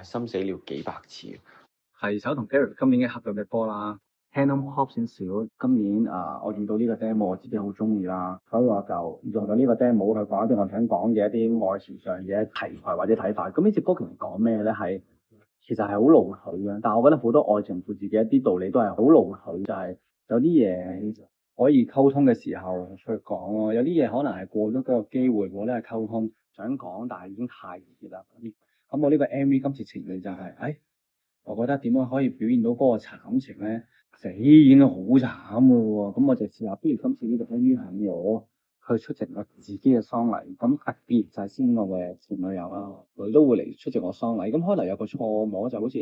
心死了幾百次。係首同 Eric 今年嘅合作嘅歌啦。Kingdom Pop 先少，今年我見到呢個 demo 我自己好中意啦，所以我就用咗呢個 demo 去講一啲我想講嘅一啲愛情上嘅題材或者睇法。咁呢隻歌其實講咩咧？其實係好老土嘅，但係我覺得好多愛情故事嘅一啲道理都係好老土，就係有啲嘢可以溝通嘅時候去講咯，有啲嘢可能係過咗嗰個機會，我都係溝通想講，但係已經太遲啦。咁我呢個 MV 今次情侶就係，我覺得點樣可以表現到嗰個慘情咧？死已經好慘噶喎，咁我就試下，不如今次呢個 MV 係我去出席我自己嘅喪禮，咁特別就係先我嘅前女友啦，佢都會嚟出席我喪禮，咁開頭有個錯摸就好似，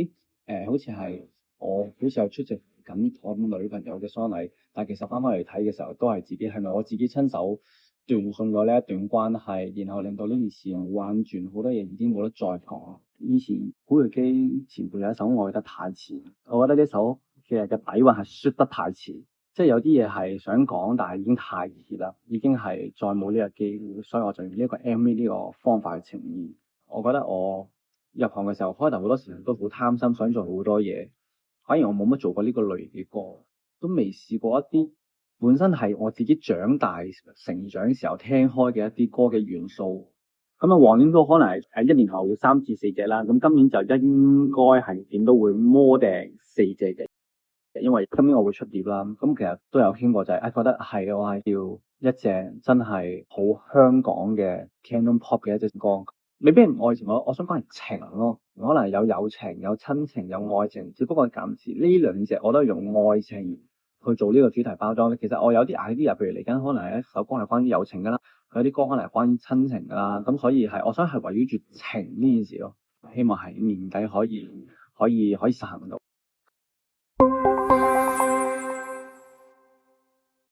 好似係我好似有出席緊我女朋友嘅喪禮，但係其實翻返嚟睇嘅時候，都係自己係咪我自己親手斷送咗呢一段關係，然後令到呢件事玩轉，好多嘢已經冇得再講。以前古巨基前輩有一首《愛得太遲》，我覺得呢首其實嘅底蘊係說得太遲，即係有啲嘢係想講，但係已經太遲啦，已經係再冇呢個機會，所以我就用呢一個 MV 呢個方法去呈現。我覺得我入行嘅時候，開頭好多時候都好貪心，想做好多嘢，反而我冇乜做過呢個類嘅歌，都未試過一啲本身係我自己長大成長時候聽開嘅一啲歌嘅元素。咁啊，往年都可能係1年後3至4隻啦，咁今年就應該係點都會more定4隻嘅，因為今年我會出碟啦。咁其實都有傾過就係，覺得係我係要一隻真係好香港嘅 Kingdom Pop 嘅一隻歌，未必係愛情，我想講係情咯，可能有友情、有親情、有愛情，只不過暫時呢兩隻我都係用愛情去做呢個主題包裝咧。其實我有啲 idea，譬如嚟緊可能係一首歌係關於友情噶啦。有啲歌可能係關於親情㗎啦，咁所以係我想係圍繞住情呢件事咯，希望係年底可以實行到。